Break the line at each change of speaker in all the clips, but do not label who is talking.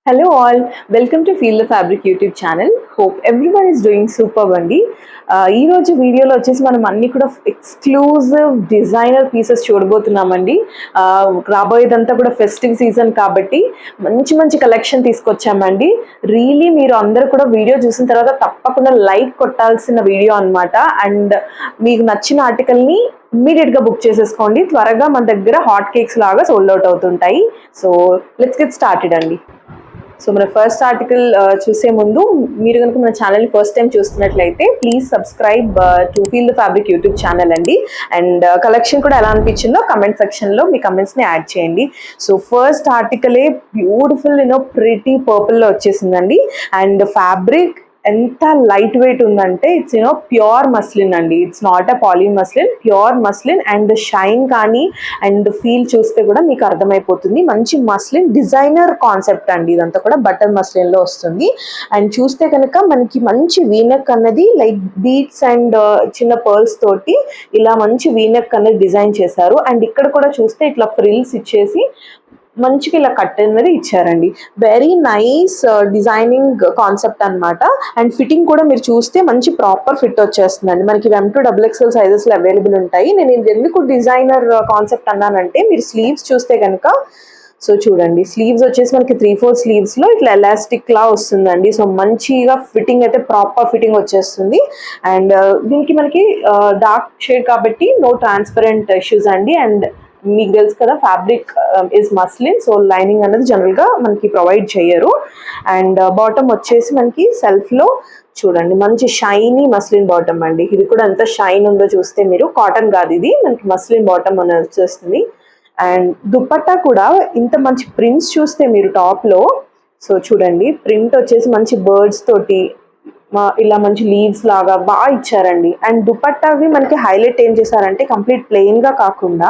Hello all, welcome to Feel the Fabric YouTube channel. Hope everyone is doing superb అండి. ఈ రోజు వీడియోలో వచ్చేసి మనం అన్ని కూడా ఎక్స్క్లూజివ్ డిజైనర్ పీసెస్ చూడబోతున్నామండి. రాబోయేదంతా కూడా ఫెస్టివ్ సీజన్ కాబట్టి మంచి మంచి కలెక్షన్ తీసుకొచ్చామండి. రియలీ మీరు అందరూ కూడా వీడియో చూసిన తర్వాత తప్పకుండా లైక్ కొట్టాల్సిన వీడియో అన్నమాట. అండ్ మీకు నచ్చిన ఆర్టికల్ని ఇమ్మీడియట్గా బుక్ చేసేసుకోండి. త్వరగా మన దగ్గర హాట్ కేక్స్ లాగా సోల్డ్ అవుట్ అవుతుంటాయి. సో లెట్స్ గెట్ స్టార్టెడ్ అండి. సో మన ఫస్ట్ ఆర్టికల్ చూసే ముందు మీరు కనుక మన ఛానల్ని ఫస్ట్ టైం చూస్తున్నట్లయితే please subscribe to feel the fabric YouTube channel అండి. అండ్ కలెక్షన్ కూడా ఎలా అనిపించిందో కమెంట్ సెక్షన్లో మీ కమెంట్స్ని యాడ్ చేయండి. సో ఫస్ట్ ఆర్టికలే బ్యూటిఫుల్ ప్రిటీ పర్పుల్లో వచ్చేసిందండి. అండ్ ఫ్యాబ్రిక్ ఎంత లైట్ వెయిట్ ఉందంటే ఇట్స్ ప్యూర్ మస్లిన్ అండి. It's not a poly muslin, pure muslin. And shine కానీ అండ్ ఫీల్ చూస్తే కూడా మీకు అర్థమైపోతుంది. మంచి మస్లిన్ డిజైనర్ కాన్సెప్ట్ అండి. ఇదంతా కూడా బటర్ మస్లిన్లో వస్తుంది. అండ్ చూస్తే కనుక మనకి మంచి వీనెక్ అన్నది లైక్ బీట్స్ అండ్ చిన్న పర్ల్స్ తోటి ఇలా మంచి వీనెక్ అనేది డిజైన్ చేశారు. అండ్ ఇక్కడ కూడా చూస్తే ఇట్లా ఫ్రిల్స్ ఇచ్చేసి మంచిగా ఇలా కట్ అనేది ఇచ్చారండి. వెరీ నైస్ డిజైనింగ్ కాన్సెప్ట్ అనమాట. అండ్ ఫిట్టింగ్ కూడా మీరు చూస్తే మంచి ప్రాపర్ ఫిట్ వచ్చేస్తుందండి. మనకి M2 XXL సైజెస్లో అవైలబుల్ ఉంటాయి. నేను ఇది ఎందుకు డిజైనర్ కాన్సెప్ట్ అన్నానంటే మీరు స్లీవ్స్ చూస్తే కనుక సో చూడండి, స్లీవ్స్ వచ్చేసి మనకి 3/4 స్లీవ్స్లో ఇట్లా ఎలాస్టిక్ లా వస్తుందండి. సో మంచిగా ఫిట్టింగ్ అయితే ప్రాపర్ ఫిట్టింగ్ వచ్చేస్తుంది. అండ్ దీనికి మనకి డార్క్ షేడ్ కాబట్టి నో ట్రాన్స్పరెంట్ ఇష్యూస్ అండి. అండ్ మీకు తెలుసు కదా fabric is muslin, so lining అనేది జనరల్గా మనకి ప్రొవైడ్ చేయరు. అండ్ బాటమ్ వచ్చేసి మనకి సెల్ఫ్లో చూడండి మంచి షైనీ మస్లిన్ బాటమ్ అండి. ఇది కూడా ఎంత షైన్ ఉందో చూస్తే మీరు, కాటన్ కాదు ఇది, మనకి మస్లిన్ బాటమ్ అనేది వచ్చేస్తుంది. అండ్ దుపట్టా కూడా ఇంత మంచి ప్రింట్స్ చూస్తే మీరు టాప్లో సో చూడండి, ప్రింట్ వచ్చేసి మంచి బర్డ్స్ తోటి ఇలా మంచి లీవ్స్ లాగా బాగా ఇచ్చారండి. అండ్ దుపట్టావి మనకి హైలైట్ ఏం చేశారంటే కంప్లీట్ ప్లెయిన్గా కాకుండా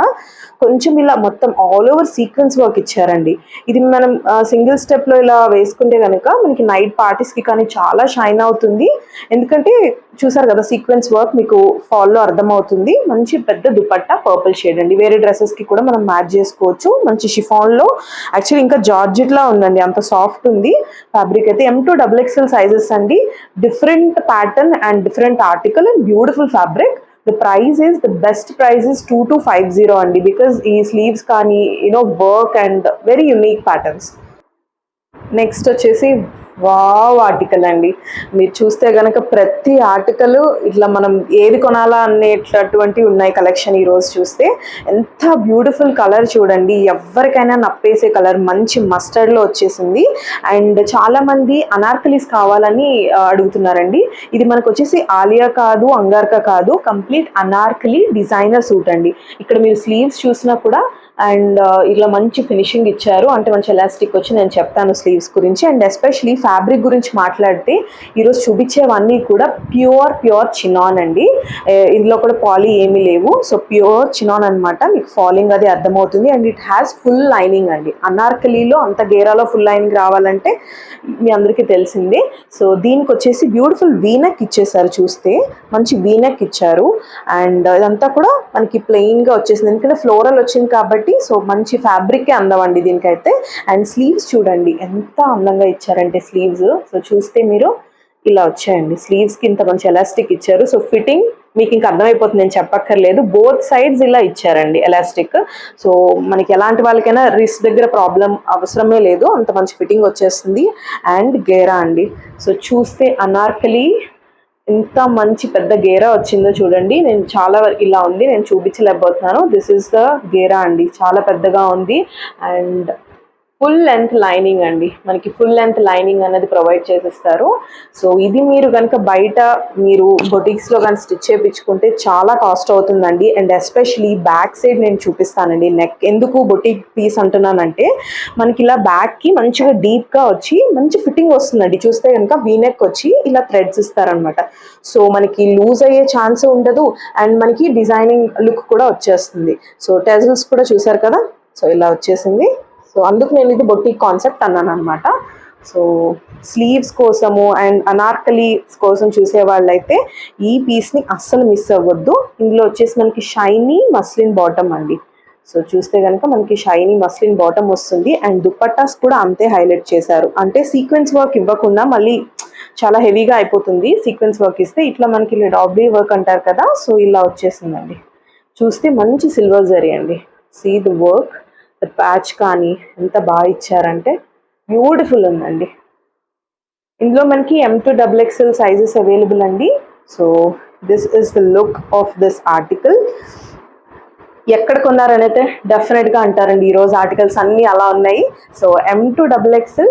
కొంచెం ఇలా మొత్తం ఆల్ ఓవర్ సీక్వెన్స్ వర్క్ ఇచ్చారండి. ఇది మనం సింగిల్ స్టెప్లో ఇలా వేసుకుంటే కనుక మనకి నైట్ పార్టీస్కి కానీ చాలా షైన్ అవుతుంది. ఎందుకంటే చూసారు కదా సీక్వెన్స్ వర్క్ మీకు ఫాల్లో అర్థమవుతుంది. మంచి పెద్ద దుపట్టా పర్పుల్ షేడ్ అండి. వేరే డ్రెస్సెస్కి కూడా మనం మ్యాచ్ చేసుకోవచ్చు. మంచి షిఫాన్లో యాక్చువల్లీ ఇంకా జార్జెట్లా ఉందండి, అంత సాఫ్ట్ ఉంది ఫ్యాబ్రిక్ అయితే. M2 XXL సైజెస్ అండి. Different pattern and different article and beautiful fabric. The price is, the best price is 2250 andi, because ee sleeves kani work and very unique patterns. Next వచ్చేసి wow article అండి. మీరు చూస్తే కనుక ప్రతి article ఇట్లా మనం ఏది కొనాలా అనేటటువంటి ఉన్నాయి కలెక్షన్. ఈరోజు చూస్తే ఎంత బ్యూటిఫుల్ కలర్ చూడండి, ఎవరికైనా నప్పేసే కలర్, మంచి మస్టర్డ్లో వచ్చేసింది. అండ్ చాలామంది అనార్కలీస్ కావాలని అడుగుతున్నారండి. ఇది మనకు వచ్చేసి ఆలియా కాదు, అంగార్కా కాదు, కంప్లీట్ అనార్కలీ డిజైనర్ సూట్ అండి. ఇక్కడ మీరు స్లీవ్స్ చూసినా కూడా అండ్ ఇలా మంచి ఫినిషింగ్ ఇచ్చారు, అంటే మంచి ఎలాస్టిక్ వచ్చి నేను చెప్తాను స్లీవ్స్ గురించి. అండ్ ఎస్పెషలీ ఫ్యాబ్రిక్ గురించి మాట్లాడితే ఈరోజు చూపించేవన్నీ కూడా ప్యూర్ చినాన్ అండి. ఇందులో కూడా పాలీ ఏమీ లేవు. సో ప్యూర్ చినాన్ అనమాట. మీకు ఫాలింగ్ అది అర్థమవుతుంది. And it has full lining అండి. అనార్కలీలో అంత గేరాలో ఫుల్ లైనింగ్ రావాలంటే మీ అందరికీ తెలిసిందే. సో దీనికి వచ్చేసి బ్యూటిఫుల్ వీనెక్ ఇచ్చేసారు. చూస్తే మంచి వీనెక్ ఇచ్చారు. అండ్ ఇదంతా కూడా మనకి ప్లెయిన్గా వచ్చేసింది, ఎందుకంటే ఫ్లోరల్ వచ్చింది కాబట్టి. సో మంచి ఫ్యాబ్రికే అందం అండి దీనికైతే. అండ్ స్లీవ్స్ చూడండి ఎంత అందంగా ఇచ్చారంటే స్లీవ్స్. సో చూస్తే మీరు ఇలా వచ్చాయండి స్లీవ్స్కి, ఇంత మంచి ఎలాస్టిక్ ఇచ్చారు. సో ఫిట్టింగ్ మీకు ఇంకా అర్థమైపోతుంది, నేను చెప్పక్కర్లేదు. బోత్ సైడ్స్ ఇలా ఇచ్చారండి ఎలాస్టిక్. సో మనకి ఎలాంటి వాళ్ళకైనా రిస్ట్ దగ్గర ప్రాబ్లం అవసరమే లేదు, అంత మంచి ఫిట్టింగ్ వచ్చేస్తుంది. అండ్ గేరా అండి. సో చూస్తే అనార్కలి ఎంత మంచి పెద్ద గేరా వచ్చిందో చూడండి. నేను చాలా ఇలా ఉంది, నేను చూపించలేకపోతున్నాను. దిస్ ఈస్ ద గేరా అండి, చాలా పెద్దగా ఉంది. అండ్ ఫుల్ లెంత్ లైనింగ్ అండి. మనకి ఫుల్ లెంత్ లైనింగ్ అనేది ప్రొవైడ్ చేసిస్తారు. సో ఇది మీరు కనుక బయట మీరు బొటిక్స్లో కానీ స్టిచ్ చేయించుకుంటే చాలా కాస్ట్ అవుతుందండి. అండ్ ఎస్పెషలీ బ్యాక్ సైడ్ నేను చూపిస్తానండి. నెక్ ఎందుకు బొటిక్ పీస్ అంటున్నానంటే మనకి ఇలా బ్యాక్కి మంచిగా డీప్గా వచ్చి మంచి ఫిట్టింగ్ వస్తుందండి. చూస్తే కనుక వీనెక్ వచ్చి ఇలా థ్రెడ్స్ ఇస్తారనమాట. సో మనకి లూజ్ అయ్యే ఛాన్స్ ఉండదు. అండ్ మనకి డిజైనింగ్ లుక్ కూడా వచ్చేస్తుంది. సో టెజల్స్ కూడా చూసారు కదా, సో ఇలా వచ్చేసింది. సో అందుకు నేను ఇది బొటిక్ కాన్సెప్ట్ అన్నాను అనమాట. సో స్లీవ్స్ కోసము అండ్ అనార్కలీస్ కోసం చూసే వాళ్ళైతే ఈ పీస్ని అస్సలు మిస్ అవ్వద్దు. ఇందులో వచ్చేసి మనకి షైనీ మస్లిన్ బాటమ్ అండి. సో చూస్తే కనుక మనకి షైనీ మస్లిన్ బాటమ్ వస్తుంది అండ్ దుపట్టాస్ కూడా అంతే హైలైట్ చేశారు. అంటే సీక్వెన్స్ వర్క్ ఇవ్వకుండా మళ్ళీ చాలా హెవీగా అయిపోతుంది. సీక్వెన్స్ వర్క్ ఇస్తే ఇట్లా మనకి డాబ్లీ వర్క్ అంటారు కదా, సో ఇలా వచ్చేసిందండి. చూస్తే మంచి సిల్వర్ జరీ అండి. See the work, the patch కానీ ఎంత బాగా ఇచ్చారంటే బ్యూటిఫుల్ ఉందండి. ఇందులో మనకి M2XXL సైజెస్ అవైలబుల్ అండి. So this is the look of this article. ఎక్కడ కొన్నారనైతే డెఫినెట్గా అంటారండి, ఈరోజు ఆర్టికల్స్ అన్నీ అలా ఉన్నాయి. సో M2XXL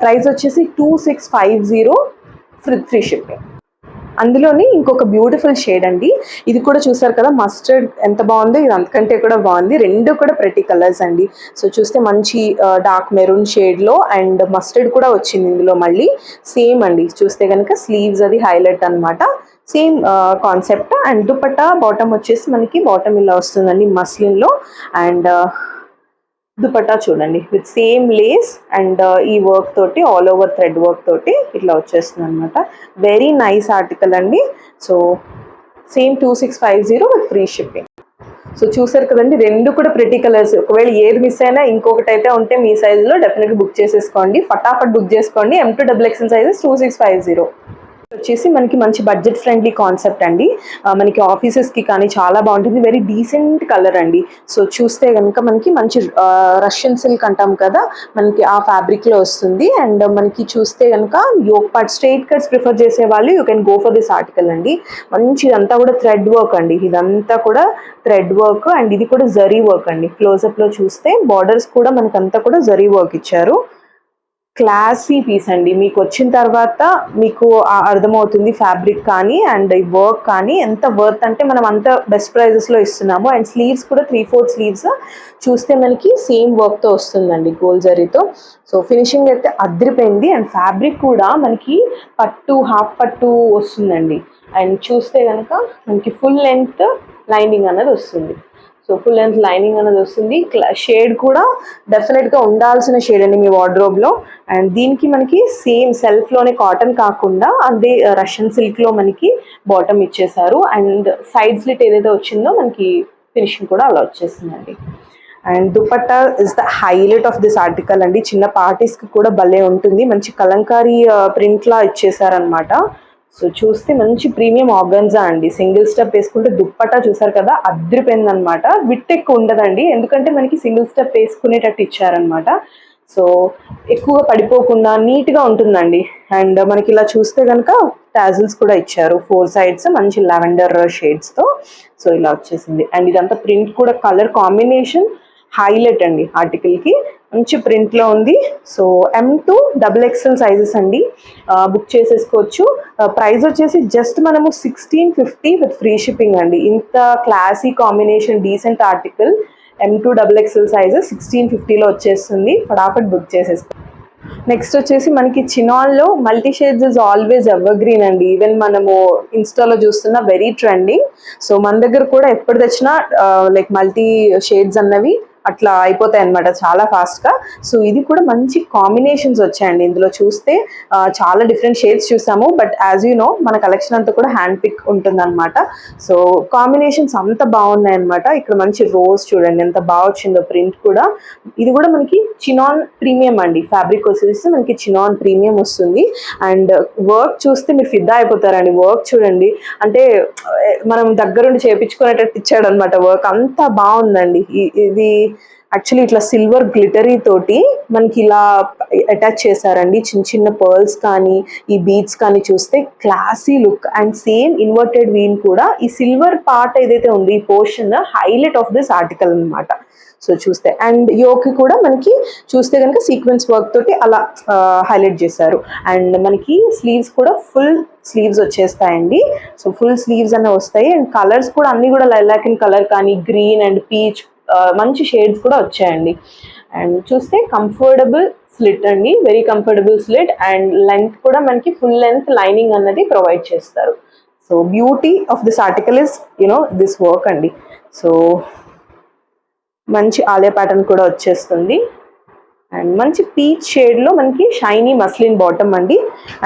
ప్రైస్ వచ్చేసి 2650 ఫ్రీ షిప్పింగ్. అందులోని ఇంకొక బ్యూటిఫుల్ షేడ్ అండి. ఇది కూడా చూసారు కదా, మస్టర్డ్ ఎంత బాగుందో, ఇది అంతకంటే కూడా బాగుంది. రెండు కూడా ప్రతి కలర్స్ అండి. సో చూస్తే మంచి డార్క్ మెరూన్ షేడ్లో అండ్ మస్టర్డ్ కూడా వచ్చింది ఇందులో మళ్ళీ. సేమ్ అండి, చూస్తే కనుక స్లీవ్స్ అది హైలైట్ అనమాట. Same concept. And dupatta bottom వచ్చేసి మనకి బాటమ్ ఇలా వస్తుందండి మస్లిన్లో. అండ్ దుపట్టా చూడండి విత్ సేమ్ లేస్ అండ్ ఈ వర్క్ తోటి, ఆల్ ఓవర్ థ్రెడ్ వర్క్ తోటి ఇట్లా వచ్చేస్తుంది అనమాట. వెరీ నైస్ ఆర్టికల్ అండి. So same 2650 with free shipping. So చూసారు కదండి, రెండు కూడా ప్రెటీ కలర్స్. ఒకవేళ ఏది మిస్ అయినా ఇంకొకటి అయితే ఉంటే మీ సైజులో డెఫినెట్గా బుక్ చేసేసుకోండి. ఫటాఫట్ బుక్ చేసుకోండి. M2XXL సైజెస్ 2650 వచ్చేసి మనకి మంచి బడ్జెట్ ఫ్రెండ్లీ కాన్సెప్ట్ అండి. మనకి ఆఫీసెస్కి కానీ చాలా బాగుంటుంది. వెరీ డీసెంట్ కలర్ అండి. సో చూస్తే కనుక మనకి మంచి రష్యన్ సిల్క్ అంటాం కదా, మనకి ఆ ఫ్యాబ్రిక్లో వస్తుంది. అండ్ మనకి చూస్తే కనుక yoke part straight cuts prefer చేసే వాళ్ళు you can go for this article అండి. మంచి ఇదంతా కూడా థ్రెడ్ వర్క్ అండి. ఇదంతా కూడా థ్రెడ్ వర్క్ అండ్ ఇది కూడా జరీ వర్క్ అండి. క్లోజప్లో చూస్తే బార్డర్స్ కూడా మనకంతా కూడా జరీ వర్క్ ఇచ్చారు. క్లాసీ పీస్ అండి. మీకు వచ్చిన తర్వాత మీకు అర్థమవుతుంది ఫ్యాబ్రిక్ కానీ అండ్ ఈ వర్క్ కానీ ఎంత వర్త్ అంటే మనం అంత బెస్ట్ ప్రైజెస్లో ఇస్తున్నాము. అండ్ స్లీవ్స్ కూడా 3/4 స్లీవ్స్ చూస్తే మనకి సేమ్ వర్క్తో వస్తుందండి, గోల్డ్ జరీతో. సో ఫినిషింగ్ అయితే అదిరిపోయింది. అండ్ ఫ్యాబ్రిక్ కూడా మనకి పట్టు, హాఫ్ పట్టు వస్తుందండి. అండ్ చూస్తే కనుక మనకి ఫుల్ లెంత్ లైనింగ్ అన్నది వస్తుంది. సో ఫుల్ లెంత్ లైనింగ్ అనేది వస్తుంది. షేడ్ కూడా డెఫినెట్గా ఉండాల్సిన షేడ్ అండి మీ వార్డ్రోబ్లో. అండ్ దీనికి మనకి సేమ్ సెల్ఫ్లోనే కాటన్ కాకుండా అదే రష్యన్ సిల్క్లో మనకి బాటమ్ ఇచ్చేసారు. అండ్ సైడ్ స్లిట్ ఏదైతే వచ్చిందో మనకి ఫినిషింగ్ కూడా అలా వచ్చేసిందండి. And dupatta is the highlight of this article అండి. చిన్న పార్టీస్కి కూడా భలే ఉంటుంది. మంచి కలంకారీ ప్రింట్లా ఇచ్చేసారనమాట. సో చూస్తే మంచి ప్రీమియం ఆర్గన్జా అండి. సింగిల్ స్టెప్ వేసుకుంటే దుప్పట్టా చూసారు కదా, అద్రిపోయింది అనమాట. విట్ ఎక్కువ ఉండదండి, ఎందుకంటే మనకి సింగిల్ స్టెప్ వేసుకునేటట్టు ఇచ్చారనమాట. సో ఎక్కువగా పడిపోకుండా నీట్గా ఉంటుందండి. అండ్ మనకి ఇలా చూస్తే కనుక టాజిల్స్ కూడా ఇచ్చారు 4 sides, మంచి లావెండర్ షేడ్స్తో. సో ఇలా వచ్చేసింది. అండ్ ఇదంతా ప్రింట్ కూడా కలర్ కాంబినేషన్ హైలైట్ అండి ఆర్టికల్కి. మంచి ప్రింట్లో ఉంది. సో M2XXL సైజెస్ అండి, బుక్ చేసేసుకోవచ్చు. ప్రైస్ వచ్చేసి జస్ట్ మనము 1650 విత్ ఫ్రీ షిప్పింగ్ అండి. ఇంత classy combination decent article M2XXL sizes 1650లో వచ్చేస్తుంది. ఫటాఫట్ బుక్ చేసేసుకో. నెక్స్ట్ వచ్చేసి మనకి చినాన్లో multi shades is always ever green అండి. ఈవెన్ మనము ఇన్స్టాలో చూస్తున్న వెరీ ట్రెండింగ్. సో మన దగ్గర కూడా ఎప్పుడు తెచ్చినా లైక్ మల్టీ షేడ్స్ అన్నవి అట్లా అయిపోతాయి అనమాట చాలా ఫాస్ట్గా. సో ఇది కూడా మంచి కాంబినేషన్స్ వచ్చాయండి. ఇందులో చూస్తే చాలా డిఫరెంట్ షేడ్స్ చూసాము. బట్ యాజ్ యూ నో మన కలెక్షన్ అంతా కూడా హ్యాండ్ పిక్ ఉంటుందన్నమాట. సో కాంబినేషన్స్ అంత బాగున్నాయి అనమాట. ఇక్కడ మంచి రోజ్ చూడండి ఎంత బాగా వచ్చిందో ప్రింట్ కూడా. ఇది కూడా మనకి చినాన్ ప్రీమియం అండి. ఫ్యాబ్రిక్ వచ్చేసి మనకి చినాన్ ప్రీమియం వస్తుంది. అండ్ వర్క్ చూస్తే మీరు ఫిదా అయిపోతారండి. వర్క్ చూడండి, అంటే మనం దగ్గరుండి చేయించుకునేటట్టు ఇచ్చాడు అనమాట. వర్క్ అంతా బాగుందండి. ఇది యాక్చువల్లీ ఇట్లా సిల్వర్ గ్లిటరీ తోటి మనకి ఇలా అటాచ్ చేశారండి. చిన్న చిన్న పర్ల్స్ కానీ ఈ బీడ్స్ కానీ చూస్తే classy look. And same inverted V కూడా ఈ సిల్వర్ పార్ట్ ఏదైతే ఉంది ఈ portion highlight of this article అనమాట. సో చూస్తే అండ్ యోకి కూడా మనకి చూస్తే కనుక సీక్వెన్స్ వర్క్ తోటి అలా హైలైట్ చేశారు. అండ్ మనకి స్లీవ్స్ కూడా ఫుల్ స్లీవ్స్ వచ్చేస్తాయండి. సో ఫుల్ స్లీవ్స్ అన్న వస్తాయి. అండ్ కలర్స్ కూడా అన్ని కూడా లైలాక్ ఇన్ కలర్ కానీ గ్రీన్ అండ్ పీచ్ మంచి షేడ్స్ కూడా వచ్చాయండి. అండ్ చూస్తే కంఫర్టబుల్ స్లిట్ అండి, very comfortable slit. And length కూడా మనకి ఫుల్ లెంత్ లైనింగ్ అన్నది ప్రొవైడ్ చేస్తారు. So beauty of this article is this work అండి. సో మంచి ఆలియా ప్యాటర్న్ కూడా వచ్చేస్తుంది. అండ్ మంచి పీచ్ షేడ్లో మనకి షైనీ మస్లిన్ బాటమ్ అండి.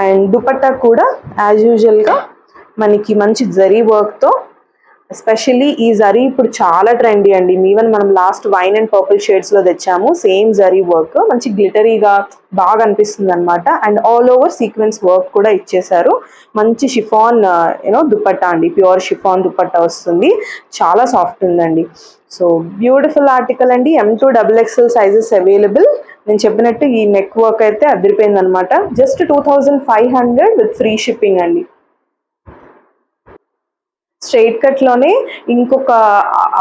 అండ్ దుపట్టా కూడా యాజ్ యూజువల్గా మనకి మంచి జరీ వర్క్తో ఎస్పెషల్లీ ఈ జరీ ఇప్పుడు చాలా ట్రెండీ అండి. ఈవెన్ మనం లాస్ట్ వైన్ అండ్ పర్పుల్ షేడ్స్లో తెచ్చాము. సేమ్ జరీ వర్క్ మంచి గ్లిటరీగా బాగా అనిపిస్తుంది అనమాట. And all over sequence work కూడా ఇచ్చేసారు. మంచి షిఫాన్ దుపట్టా అండి, ప్యూర్ షిఫాన్ దుపట్టా వస్తుంది. చాలా సాఫ్ట్ ఉందండి. సో బ్యూటిఫుల్ ఆర్టికల్ అండి. M2XXL sizes available. నేను చెప్పినట్టు ఈ నెక్ వర్క్ అయితే అదిరిపోయింది అనమాట. జస్ట్ 2500 విత్ ఫ్రీ షిప్పింగ్ అండి. స్ట్రైట్ కట్లోనే ఇంకొక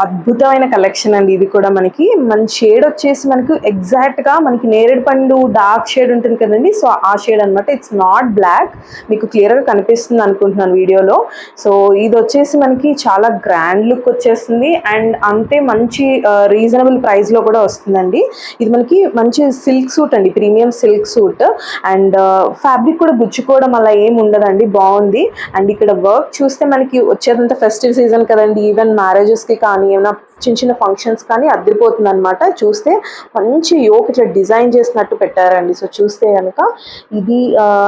అద్భుతమైన కలెక్షన్ అండి. ఇది కూడా మనకి మంచి షేడ్ వచ్చేసి మనకు ఎగ్జాక్ట్గా మనకి నేరేడు పండు డార్క్ షేడ్ ఉంటుంది కదండి. సో ఆ షేడ్ అనమాట. It's not black. మీకు క్లియర్గా కనిపిస్తుంది అనుకుంటున్నాను వీడియోలో. సో ఇది వచ్చేసి మనకి చాలా గ్రాండ్ లుక్ వచ్చేస్తుంది అండ్ అంతే మంచి రీజనబుల్ ప్రైస్లో కూడా వస్తుందండి. ఇది మనకి మంచి సిల్క్ సూట్ అండి, premium silk suit. And fabric కూడా గుచ్చుకోవడం అలా ఏమి ఉండదండి, బాగుంది. అండ్ ఇక్కడ వర్క్ చూస్తే మనకి వచ్చేదంతా ఫెస్టివ్ సీజన్ కదండి. ఈవెన్ మ్యారేజెస్కి కానీ ఏమైనా చిన్న చిన్న ఫంక్షన్స్ కానీ అదిరిపోతుంది అనమాట. చూస్తే మంచి యోక్ ఇట్లా డిజైన్ చేసినట్టు పెట్టారండి. సో చూస్తే కనుక ఇది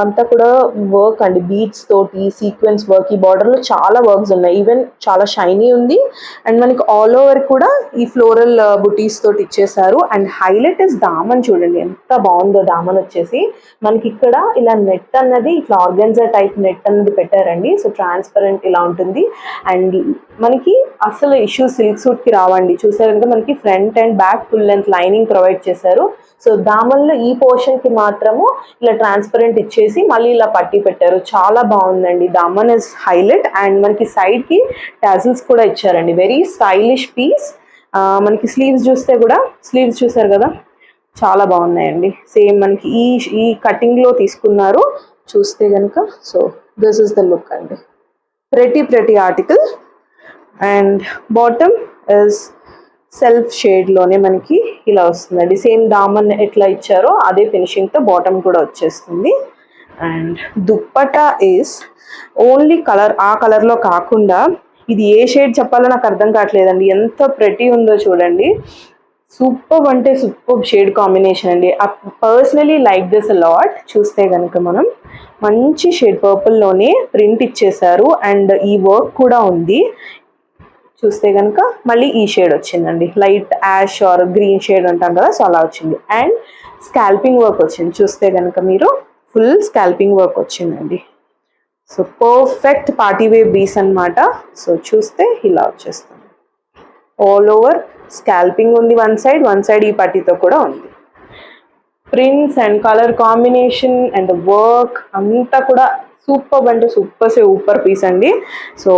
అంతా కూడా వర్క్ అండి, బీడ్స్ తోటి సీక్వెన్స్ వర్క్. ఈ బార్డర్లో చాలా వర్క్స్ ఉన్నాయి. ఈవెన్ చాలా షైనీ ఉంది. అండ్ మనకి ఆల్ ఓవర్ కూడా ఈ ఫ్లోరల్ బుటీస్ తోటి ఇచ్చేసారు. అండ్ హైలైట్ ఇస్ దామన్. చూడండి ఎంత బాగుందో దామన్ వచ్చేసి. మనకి ఇక్కడ ఇలా నెట్ అన్నది ఇట్లా ఆర్గన్జా టైప్ నెట్ అన్నది పెట్టారండి. సో ట్రాన్స్పరెంట్ ఇలా ఉంటుంది. అండ్ మనకి అసలు ఇష్యూ సిల్క్ సూట్కి రావండి. చూసారంటే మనకి front and back full length lining provide చేశారు. సో దామన్లో ఈ పోర్షన్కి మాత్రము ఇలా ట్రాన్స్పరెంట్ ఇచ్చేసి మళ్ళీ ఇలా పట్టి పెట్టారు. చాలా బాగుందండి. Daman is highlight. అండ్ మనకి సైడ్కి టాజిల్స్ కూడా ఇచ్చారండి. Very stylish piece. మనకి స్లీవ్స్ చూస్తే కూడా, స్లీవ్స్ చూసారు కదా చాలా బాగున్నాయండి. సేమ్ మనకి ఈ కటింగ్లో తీసుకున్నారు చూస్తే కనుక. So this is the look అండి. pretty article. And bottom is self షేడ్లోనే మనకి ఇలా వస్తుందండి. సేమ్ దామన్ ఎట్లా ఇచ్చారో అదే ఫినిషింగ్తో బాటమ్ కూడా వచ్చేస్తుంది. And dupatta is only colour, ఆ కలర్లో కాకుండా ఇది ఏ షేడ్ చెప్పాలో నాకు అర్థం కావట్లేదండి. ఎంత ప్రెటీ ఉందో చూడండి. సూపర్ అంటే సూపర్ షేడ్ కాంబినేషన్ అండి. Personally like this a lot. చూస్తే కనుక మనం మంచి షేడ్ పర్పుల్లోనే ప్రింట్ ఇచ్చేసారు. అండ్ ఈ వర్క్ కూడా ఉంది. చూస్తే కనుక మళ్ళీ ఈ షేడ్ వచ్చిందండి, light ash or green shade అంటాం కదా, సో అలా వచ్చింది. అండ్ స్కాల్పింగ్ వర్క్ వచ్చింది. చూస్తే కనుక మీరు ఫుల్ స్కాల్పింగ్ వర్క్ వచ్చిందండి. So perfect party wear piece అనమాట. సో చూస్తే ఇలా వచ్చేస్తుంది. ఆల్ ఓవర్ స్కాల్పింగ్ ఉంది వన్ సైడ్ ఈ పట్టీతో కూడా ఉంది. Prints and colour combination and work అంతా కూడా సూపర్ అంటే సూపర్ పీస్ అండి. సో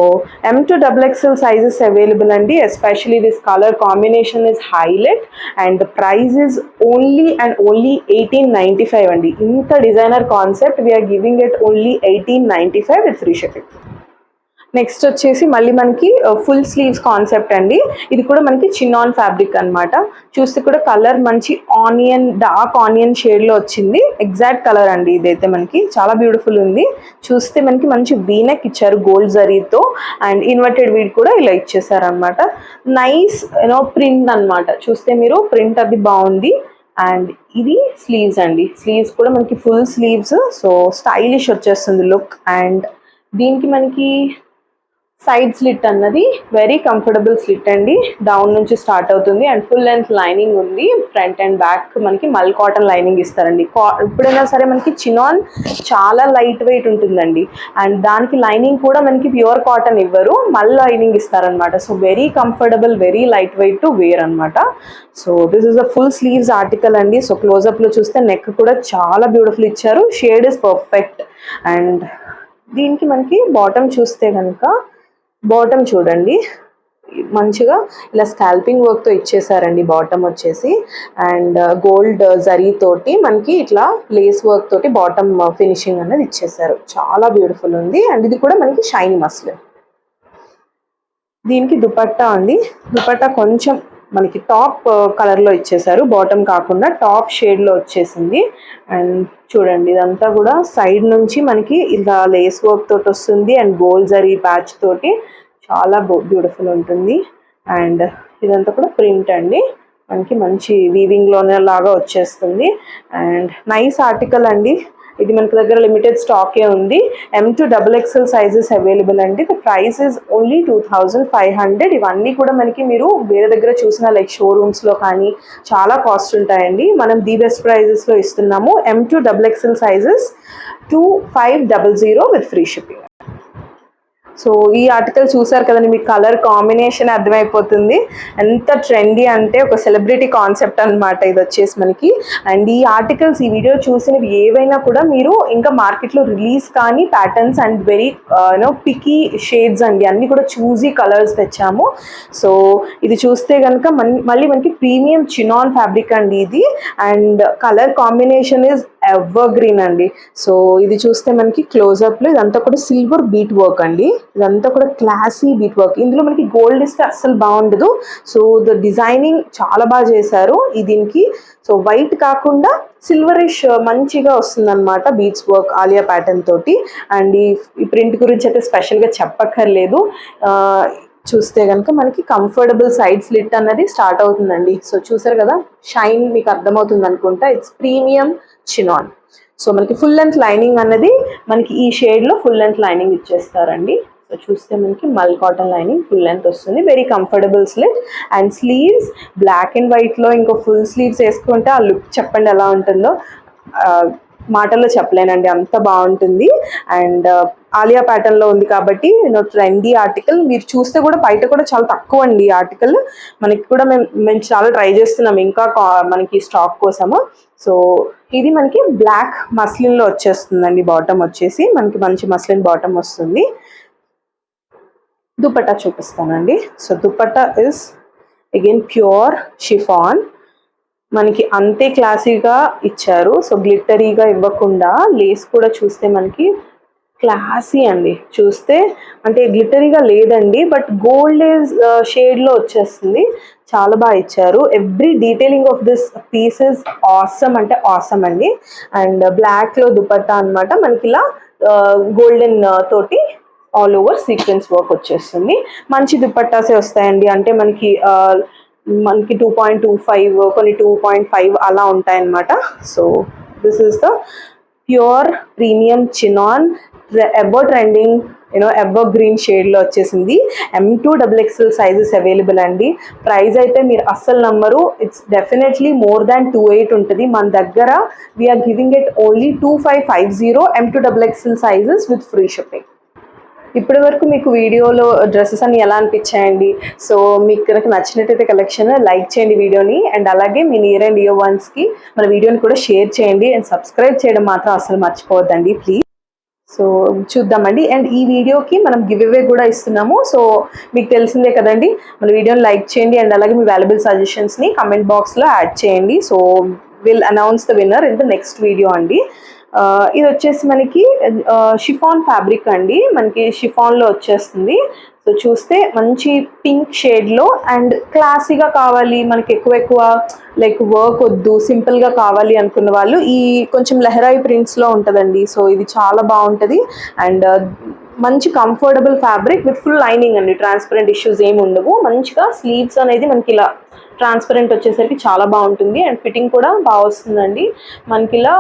M2XXL సైజెస్ అవైలబుల్ అండి. Especially this colour combination is highlight and the price is only 1895 అండి. ఇంత designer concept we're giving it only 1895 with free shipping. Next వచ్చేసి మళ్ళీ మనకి ఫుల్ స్లీవ్స్ కాన్సెప్ట్ అండి. ఇది కూడా మనకి చిన్నాన్ ఫ్యాబ్రిక్ అనమాట. చూస్తే కూడా కలర్ మంచి డార్క్ ఆనియన్ షేడ్లో వచ్చింది. ఎగ్జాక్ట్ కలర్ అండి ఇదైతే. మనకి చాలా బ్యూటిఫుల్ ఉంది. చూస్తే మనకి మంచి వీనెక్ ఇచ్చారు గోల్డ్ జరీతో. అండ్ ఇన్వర్టెడ్ వీడ్ కూడా ఇలా ఇచ్చేసారు అనమాట. నైస్ ప్రింట్ అనమాట. చూస్తే మీరు ప్రింట్ అది బాగుంది. అండ్ ఇది స్లీవ్స్ అండి. స్లీవ్స్ కూడా మనకి ఫుల్ స్లీవ్స్. సో స్టైలిష్ వచ్చేస్తుంది లుక్. అండ్ దీనికి మనకి సైడ్ స్లిట్ అన్నది వెరీ కంఫర్టబుల్ స్లిట్ అండి. డౌన్ నుంచి స్టార్ట్ అవుతుంది. అండ్ ఫుల్ లెంత్ లైనింగ్ ఉంది. ఫ్రంట్ అండ్ బ్యాక్ మనకి మల్ కాటన్ లైనింగ్ ఇస్తారండి. ఎప్పుడైనా సరే మనకి చినాన్ చాలా లైట్ వెయిట్ ఉంటుందండి. అండ్ దానికి లైనింగ్ కూడా మనకి ప్యూర్ కాటన్ ఇవ్వరు, మల్ లైనింగ్ ఇస్తారనమాట. So very comfortable, very light weight to wear అనమాట. So this is a full sleeves article అండి. సో క్లోజప్లో చూస్తే నెక్ కూడా చాలా బ్యూటిఫుల్ ఇచ్చారు. Shade is perfect. అండ్ దీనికి మనకి బాటమ్ చూస్తే కనుక, బాటమ్ చూడండి మంచిగా ఇలా స్కాల్పింగ్ వర్క్తో ఇచ్చేసారండి బాటమ్ వచ్చేసి. అండ్ గోల్డ్ జరీ తోటి మనకి ఇట్లా లేస్ వర్క్ తోటి బాటమ్ ఫినిషింగ్ అనేది ఇచ్చేసారు. చాలా బ్యూటిఫుల్ ఉంది. అండ్ ఇది కూడా మనకి షైనీ మస్లిన్. దీనికి దుపట్టా అండి. దుపట్టా కొంచెం మనకి టాప్ కలర్లో ఇచ్చేసారు, బాటమ్ కాకుండా టాప్ షేడ్లో వచ్చేసింది. అండ్ చూడండి ఇదంతా కూడా సైడ్ నుంచి మనకి ఇలా లేస్ వర్క్ తోటి వస్తుంది. అండ్ గోల్డ్ జరీ ప్యాచ్ తోటి చాలా బ్యూటిఫుల్ ఉంటుంది. అండ్ ఇదంతా కూడా ప్రింట్ అండి. మనకి మంచి వీవింగ్లోనే లాగా వచ్చేస్తుంది. అండ్ నైస్ ఆర్టికల్ అండి. ఇది మనకి దగ్గర లిమిటెడ్ స్టాకే ఉంది. M2XXL సైజెస్ అవైలబుల్ అండి. The price is only 2500. ఇవన్నీ కూడా మనకి మీరు వేరే దగ్గర చూసిన లైక్ షోరూమ్స్లో కానీ చాలా కాస్ట్ ఉంటాయండి. మనం ది బెస్ట్ ప్రైజెస్లో ఇస్తున్నాము. M2XXL sizes 2500 with free shipping. So ఈ ఆర్టికల్ చూసారు కదండి, మీకు కలర్ కాంబినేషన్ అర్థమైపోతుంది ఎంత ట్రెండీ అంటే ఒక సెలబ్రిటీ కాన్సెప్ట్ అనమాట ఇది వచ్చేసి మనకి. అండ్ ఈ ఆర్టికల్స్ ఈ వీడియో చూసినవి ఏవైనా కూడా మీరు ఇంకా మార్కెట్లో రిలీజ్ కానీ patterns and very picky shades అండి, అన్నీ కూడా చూజీ కలర్స్ తెచ్చాము. సో ఇది చూస్తే కనుక మళ్ళీ మనకి ప్రీమియం చినాన్ ఫ్యాబ్రిక్ అండి ఇది. And colour combination is ever green అండి. సో ఇది చూస్తే మనకి క్లోజప్లో ఇదంతా కూడా సిల్వర్ బీట్ వర్క్ అండి. ఇదంతా కూడా క్లాసీ బీట్ వర్క్. ఇందులో మనకి గోల్డ్ ఇస్తే అస్సలు బాగుండదు. సో ద డిజైనింగ్ చాలా బాగా చేశారు ఈ దీనికి. సో వైట్ కాకుండా సిల్వరిష్ మంచిగా వస్తుంది అనమాట బీట్స్ వర్క్ ఆలియా ప్యాటర్న్ తోటి. అండ్ ఈ ప్రింట్ గురించి అయితే స్పెషల్గా చెప్పక్కర్లేదు. చూస్తే కనుక మనకి కంఫర్టబుల్ సైడ్ స్లిట్ అన్నది స్టార్ట్ అవుతుందండి. సో చూసారు కదా, షైన్ మీకు అర్థమవుతుంది అనుకుంటా. It's premium chinon. సో మనకి ఫుల్ లెంత్ లైనింగ్ అన్నది మనకి ఈ షేడ్లో ఫుల్ లెంత్ లైనింగ్ ఇచ్చేస్తారండి. సో చూస్తే మనకి mul cotton lining full length వస్తుంది. Very comfortable slit. And sleeves black and వైట్లో ఇంకో ఫుల్ స్లీవ్స్ వేసుకుంటే ఆ లుక్ చెప్పండి ఎలా ఉంటుందో, మాటల్లో చెప్పలేనండి, అంత బాగుంటుంది. అండ్ ఆలియా ప్యాటర్న్లో ఉంది కాబట్టి ట్రెండీ ఆర్టికల్. మీరు చూస్తే కూడా బయట కూడా చాలా తక్కువ అండి ఈ ఆర్టికల్. మనకి కూడా మేము చాలా ట్రై చేస్తున్నాం ఇంకా మనకి స్టాక్ కోసము. సో ఇది మనకి బ్లాక్ మస్లిన్లో వచ్చేస్తుందండి. బాటమ్ వచ్చేసి మనకి మంచి మస్లిన్ బాటమ్ వస్తుంది. దుపట్టా చూపిస్తానండి. So dupatta is again pure chiffon. మనకి అంతే క్లాసీగా ఇచ్చారు. సో గ్లిటరీగా ఇవ్వకుండా లేస్ కూడా చూస్తే మనకి క్లాసీ అండి. చూస్తే అంటే గ్లిటరీగా లేదండి, బట్ గోల్డ్ షేడ్లో వచ్చేస్తుంది. చాలా బాగా ఇచ్చారు. Every detailing of this pieces awesome అంటే ఆసమ్ అండి. అండ్ బ్లాక్లో దుపట్టా అనమాట. మనకి ఇలా గోల్డెన్ తోటి ఆల్ ఓవర్ సీక్వెన్స్ వర్క్ వచ్చేస్తుంది. మంచి దుపట్టాసే వస్తాయండి. అంటే మనకి 2.25 కొన్ని 2.5 అలా ఉంటాయన్నమాట. So this is the pure premium chinon ever trending ever green షేడ్లో వచ్చేసింది. M2XXL సైజెస్ అవైలబుల్ అండి. ప్రైస్ అయితే మీరు అస్సలు నమ్మరు. ఇట్స్ డెఫినెట్లీ మోర్ దాన్ 28 ఉంటుంది. మన దగ్గర we're giving it only 2550 M2XXL sizes with free shipping. ఇప్పటి వరకు మీకు వీడియోలో డ్రెస్సెస్ అన్ని ఎలా అనిపించాయండి? సో మీకు కనుక నచ్చినట్టయితే కలెక్షన్ లైక్ చేయండి వీడియోని. అండ్ అలాగే మీ నియర్ అండ్ డియర్ వన్స్కి మన వీడియోని కూడా షేర్ చేయండి. అండ్ సబ్స్క్రైబ్ చేయడం మాత్రం అసలు మర్చిపోవద్దండి ప్లీజ్. సో చూద్దామండి. అండ్ ఈ వీడియోకి మనం గివ్ అవే కూడా ఇస్తున్నాము. సో మీకు తెలిసిందే కదండి, మన వీడియోని లైక్ చేయండి. అండ్ అలాగే మీ వాల్యుబుల్ సజెషన్స్ని కమెంట్ బాక్స్లో యాడ్ చేయండి. So will announce the winner in the next video అండి. ఇది వచ్చేసి మనకి షిఫాన్ ఫ్యాబ్రిక్ అండి. మనకి షిఫాన్లో వచ్చేస్తుంది. సో చూస్తే మంచి పింక్ షేడ్లో అండ్ క్లాసీగా కావాలి, మనకి ఎక్కువ లైక్ వర్క్ వద్దు, సింపుల్గా కావాలి అనుకున్న వాళ్ళు ఈ కొంచెం లెహరాయి ప్రింట్స్లో ఉంటుందండి. సో ఇది చాలా బాగుంటుంది. అండ్ మంచి comfortable fabric with full lining అండి. ట్రాన్స్పరెంట్ ఇష్యూస్ ఏమి ఉండవు. మంచిగా స్లీవ్స్ అనేది మనకి ఇలా ట్రాన్స్పరెంట్ వచ్చేసరికి చాలా బాగుంటుంది. అండ్ ఫిట్టింగ్ కూడా బాగా వస్తుందండి. మనకి ఇలా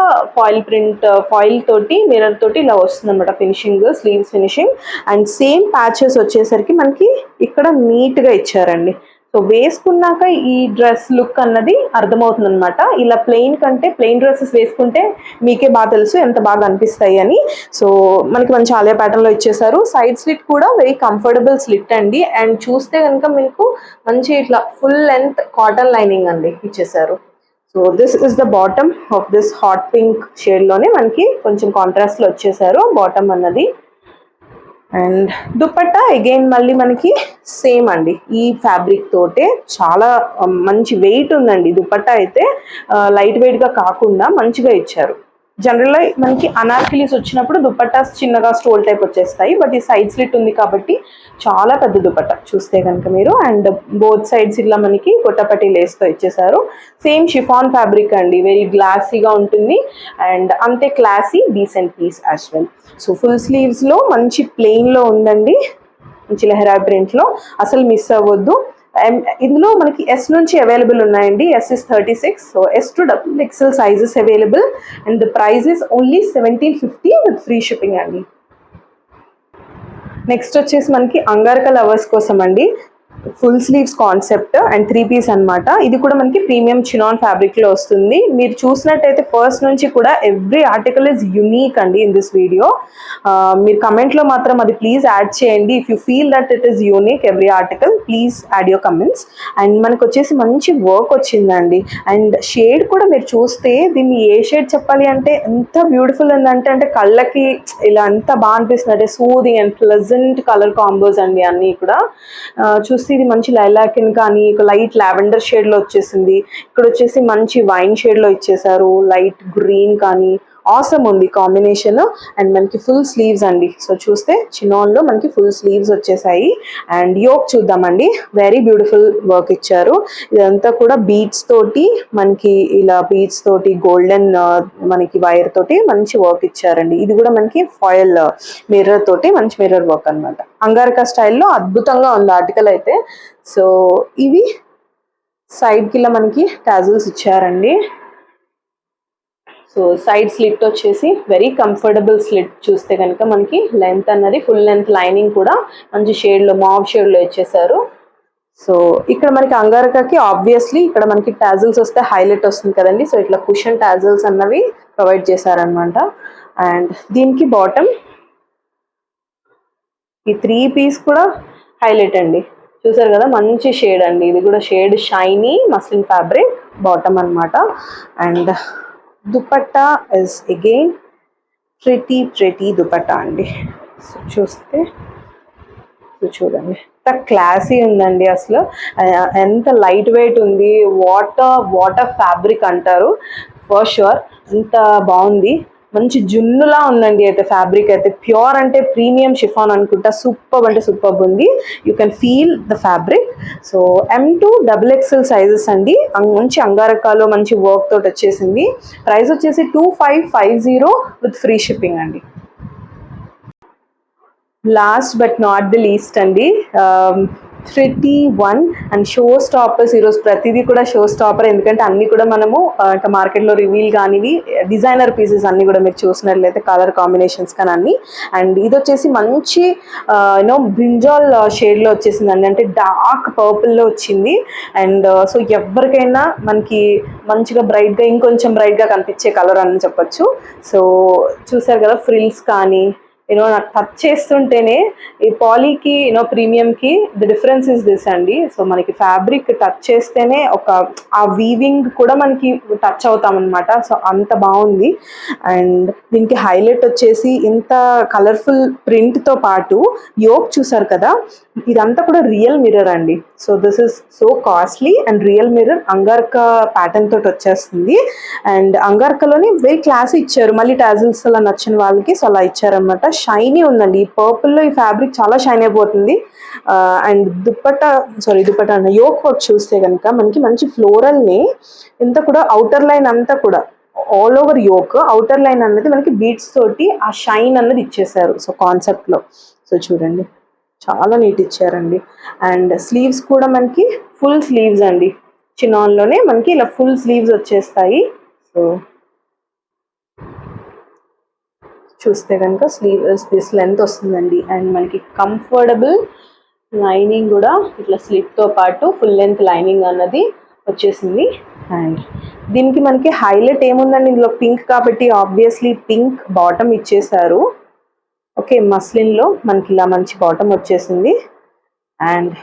ఫాయిల్ తోటి మిర్రర్ తోటి ఇలా వస్తుంది అనమాట finishing, sleeves finishing. And same patches వచ్చేసరికి మనకి ఇక్కడ నీట్గా ఇచ్చారండి. సో వేసుకున్నాక ఈ డ్రెస్ లుక్ అన్నది అర్థమవుతుంది అనమాట. ఇలా ప్లెయిన్ డ్రెస్సెస్ వేసుకుంటే మీకే బాగా తెలుసు ఎంత బాగా అనిపిస్తాయి అని. సో మనకి మంచి ఆలియా ప్యాటర్న్లో ఇచ్చేసారు. సైడ్ స్లిట్ కూడా వెరీ కంఫర్టబుల్ స్లిట్ అండి. అండ్ చూస్తే కనుక మీకు మంచి ఇట్లా ఫుల్ లెంత్ కాటన్ లైనింగ్ అండి ఇచ్చేసారు. So this is the bottom of this hot pink షేడ్లోనే మనకి కొంచెం కాంట్రాస్ట్లో వచ్చేసారు బాటమ్ అన్నది. అండ్ దుపట్టా అగైన్ మళ్ళీ మనకి సేమ్ అండి. ఈ ఫ్యాబ్రిక్ తోటే చాలా మంచి వెయిట్ ఉందండి. దుపట్టా అయితే లైట్ వెయిట్గా కాకుండా మంచిగా ఇచ్చారు. జనరల్గా మనకి అనార్కలీస్ వచ్చినప్పుడు దుపట్టాస్ చిన్నగా స్టోల్ టైప్ వచ్చేస్తాయి. బట్ ఈ సైడ్ స్లిట్ ఉంది కాబట్టి చాలా పెద్ద దుపట్టా చూస్తే కనుక మీరు. అండ్ బోత్ సైడ్స్ ఇలా మనకి కొట్టపట్టి లేస్తో ఇచ్చేసారు. సేమ్ షిఫాన్ ఫ్యాబ్రిక్ అండి. వెరీ గ్లాసీగా ఉంటుంది అండ్ అంతే classy decent piece as well. So full స్లీవ్స్లో మంచి ప్లెయిన్లో ఉందండి. మంచి లెహరా ప్రింట్లో అసలు మిస్ అవ్వద్దు. ఇందులో మనకి ఎస్ నుంచి అవైలబుల్ ఉన్నాయండి. S is 36, so S to XXL sizes available and the price is only 1750 with free shipping అండి. నెక్స్ట్ వచ్చేసి మనకి అంగారక లవర్స్ కోసం అండి, full sleeves concept and 3 piece అనమాట. ఇది కూడా మనకి ప్రీమియం చినాన్ ఫ్యాబ్రిక్లో వస్తుంది. మీరు చూసినట్టయితే ఫస్ట్ నుంచి కూడా ఎవ్రీ ఆర్టికల్ ఇస్ యునీక్ అండి ఇన్ దిస్ వీడియో. మీరు కమెంట్లో మాత్రం అది ప్లీజ్ యాడ్ చేయండి. If you feel that it is unique every article, please add your comments. And మనకు వచ్చేసి మంచి వర్క్ వచ్చిందండి. అండ్ షేడ్ కూడా మీరు చూస్తే దీన్ని ఏ షేడ్ చెప్పాలి అంటే ఎంత బ్యూటిఫుల్ ఉందంటే, అంటే కళ్ళకి ఇలా అంత బాగా అనిపిస్తుంది. అంటే soothing and pleasant colour combos అండి అన్నీ కూడా. చూస్తే ఇది మంచి లైలాకిన్ కానీ లైట్ లావెండర్ షేడ్లో వచ్చేసింది. ఇక్కడ వచ్చేసి మంచి వైన్ షేడ్లో ఇచ్చేసారు. లైట్ గ్రీన్ కానీ ఆసమ్ ఉంది కాంబినేషన్. అండ్ మనకి ఫుల్ స్లీవ్స్ అండి. సో చూస్తే చినాన్లో మనకి ఫుల్ స్లీవ్స్ వచ్చేసాయి. అండ్ యోక్ చూద్దామండి, వెరీ బ్యూటిఫుల్ వర్క్ ఇచ్చారు. ఇదంతా కూడా బీడ్స్ తోటి మనకి ఇలా బీడ్స్ తోటి గోల్డెన్ మనకి వైర్ తోటి మంచి వర్క్ ఇచ్చారండి. ఇది కూడా మనకి ఫాయిల్ మిర్రర్ తోటి మంచి మిర్రర్ వర్క్ అనమాట. అంగారక స్టైల్లో అద్భుతంగా ఉంది ఆర్టికల్ అయితే. సో ఇవి సైడ్కి ఇలా మనకి టాజిల్స్ ఇచ్చారండి. సో సైడ్ స్లిట్ వచ్చేసి వెరీ కంఫర్టబుల్ స్లిట్. చూస్తే కనుక మనకి లెంత్ అన్నది ఫుల్ లెంత్, లైనింగ్ కూడా మంచి షేడ్లో మావ్ షేడ్లో ఇచ్చేసారు. సో ఇక్కడ మనకి అంగారకకి ఆబ్వియస్లీ ఇక్కడ మనకి టాజిల్స్ వస్తే హైలైట్ వస్తుంది కదండి. సో ఇట్లా కుషన్ టాజిల్స్ అన్నవి ప్రొవైడ్ చేశారనమాట. అండ్ దీనికి బాటమ్ ఈ 3 పీస్ కూడా హైలైట్ అండి. చూసారు కదా మంచి షేడ్ అండి. ఇది కూడా shade shiny muslin fabric bottom అనమాట. And dupatta is again pretty dupatta అండి. సో చూస్తే చూడండి ఎంత క్లాసీ ఉందండి. అసలు ఎంత లైట్ వెయిట్ ఉంది. వాటర్ ఫ్యాబ్రిక్ అంటారు ఫర్ షూర్. ఎంత బాగుంది, మంచి జున్నులా ఉందండి. అయితే ఫ్యాబ్రిక్ అయితే ప్యూర్ అంటే ప్రీమియం షిఫాన్ అనుకుంటా. సూపర్ అంటే సూపర్ ఉంది. You can feel the fabric. So M to XXL sizes అండి. మంచి అంగారకాలో మంచి వర్క్ తోటి వచ్చేసింది. ప్రైస్ వచ్చేసి 2550 విత్ ఫ్రీ షిప్పింగ్ అండి. Last but not the least అండి, pretty one and show stoppers. ఈరోజు ప్రతిదీ కూడా షో స్టాపర్, ఎందుకంటే అన్నీ కూడా మనము ఇంకా మార్కెట్లో రివీల్ కానివి డిజైనర్ పీసెస్ అన్నీ కూడా మీరు చూసినట్లయితే కలర్ కాంబినేషన్స్ కానీ అన్నీ. అండ్ ఇది వచ్చేసి మంచి బ్రింజాల్ షేడ్లో వచ్చేసిందండి. అంటే డార్క్ పర్పుల్లో వచ్చింది. అండ్ సో ఎవరికైనా మనకి మంచిగా బ్రైట్గా ఇంకొంచెం బ్రైట్గా కనిపించే కలర్ అని చెప్పొచ్చు. సో చూసారు కదా ఫ్రిల్స్ కానీ నాకు టచ్ చేస్తుంటేనే ఈ పాలీకి ప్రీమియంకి ద డిఫరెన్స్ ఇస్ దిస్ అండి. సో మనకి ఫ్యాబ్రిక్ టచ్ చేస్తేనే ఆ వీవింగ్ కూడా మనకి టచ్ అవుతామన్నమాట. సో అంత బాగుంది. అండ్ దీనికి హైలైట్ వచ్చేసి ఇంత కలర్ఫుల్ ప్రింట్తో పాటు యోక్ చూసారు కదా, ఇదంతా కూడా రియల్ మిర్రర్ అండి. So this is so costly and real mirror angrakha pattern తోటి వచ్చేస్తుంది. అండ్ అంగార్కలోని వెరీ క్లాస్ ఇచ్చారు. మళ్ళీ టాజిల్స్ అలా నచ్చిన వాళ్ళకి సో అలా ఇచ్చారనమాట. షైనీ ఉందండి. ఈ పర్పుల్లో ఈ ఫ్యాబ్రిక్ చాలా షైన్ అయిపోతుంది. అండ్ దుపట్టా అన్న యోక్ వర్క్ చూస్తే కనుక మనకి మంచి ఫ్లోరల్ని ఇంత కూడా అవుటర్ లైన్ అంతా కూడా all over yoke outer line అన్నది మనకి బీట్స్ తోటి ఆ షైన్ అన్నది ఇచ్చేసారు. సో కాన్సెప్ట్లో సో చూడండి చాలా నీట్ ఇచ్చారండి. అండ్ స్లీవ్స్ కూడా మనకి ఫుల్ స్లీవ్స్ అండి. చినాన్లోనే మనకి ఇలా ఫుల్ స్లీవ్స్ వచ్చేస్తాయి. సో చూస్తే కనుక స్లీవ్ దిస్ లెంత్ వస్తుందండి. అండ్ మనకి కంఫర్టబుల్ లైనింగ్ కూడా ఇట్లా స్లిట్తో పాటు ఫుల్ లెంత్ లైనింగ్ అన్నది వచ్చేసింది. అండ్ దీనికి మనకి హైలైట్ ఏముందండి, ఇందులో పింక్ కాబట్టి ఆబ్వియస్లీ పింక్ బాటమ్ ఇచ్చేసారు. ఓకే, మస్లిన్లో మనకి ఇలా మంచి బాటమ్ వచ్చేసింది. And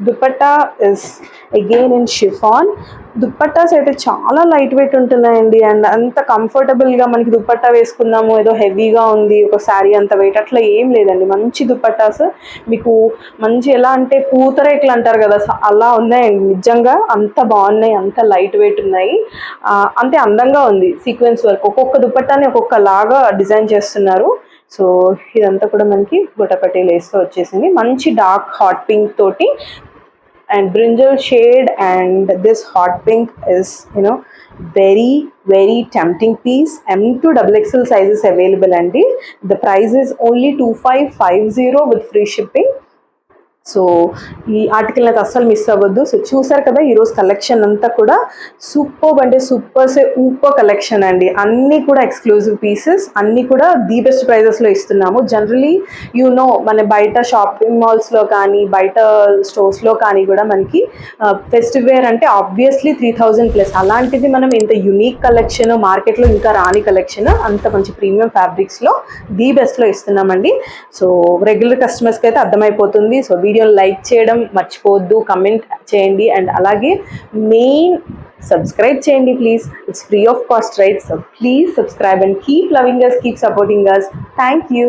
dupatta is again in chiffon. Dupattas అయితే చాలా లైట్ వెయిట్ ఉంటున్నాయండి. అండ్ అంత కంఫర్టబుల్గా మనకి దుపట్టా వేసుకున్నాము ఏదో హెవీగా ఉంది ఒక శారీ అంత వెయిట్ అట్లా ఏం లేదండి. మంచి దుపట్టాస్ మీకు మంచి ఎలా అంటే పూతరేకులు అంటారు కదా అలా ఉన్నాయండి. నిజంగా అంత బాగున్నాయి, అంత లైట్ వెయిట్ ఉన్నాయి, అంతే అందంగా ఉంది. సీక్వెన్స్ వర్క్ ఒక్కొక్క దుపట్టాని ఒక్కొక్క లాగా డిజైన్ చేస్తున్నారు. సో ఇదంతా కూడా మనకి గొటపట్టి లేస్తో వచ్చేసింది. మంచి డార్క్ హాట్ పింక్ తోటి and brinjal shade. And this hot pink is very tempting piece. M to XXL sizes available అండి. The price is only 2550 with free shipping. So ఈ ఆర్టికల్ అయితే అస్సలు మిస్ అవ్వద్దు. సో చూసారు కదా ఈరోజు కలెక్షన్ అంతా కూడా సూపర్ అంటే సూపర్ కలెక్షన్ అండి. అన్నీ కూడా ఎక్స్క్లూజివ్ పీసెస్, అన్నీ కూడా ది బెస్ట్ ప్రైజెస్లో ఇస్తున్నాము. జనరలీ మన బయట షాపింగ్ మాల్స్లో కానీ బయట స్టోర్స్లో కానీ కూడా మనకి ఫెస్టివ్ వేర్ అంటే ఆబ్వియస్లీ 3000+. అలాంటిది మనం ఇంత యునిక్ కలెక్షన్, మార్కెట్లో ఇంకా రాని కలెక్షన్, అంత మంచి ప్రీమియం ఫ్యాబ్రిక్స్లో ది బెస్ట్లో ఇస్తున్నామండి. సో రెగ్యులర్ కస్టమర్స్కి అయితే అర్థమైపోతుంది. సో వీడియోని లైక్ చేయడం మర్చిపోవద్దు, కమెంట్ చేయండి, అండ్ అలాగే మెయిన్ సబ్స్క్రైబ్ చేయండి please. It's free of cost, right? So please subscribe and keep loving us, keep supporting us. Thank you.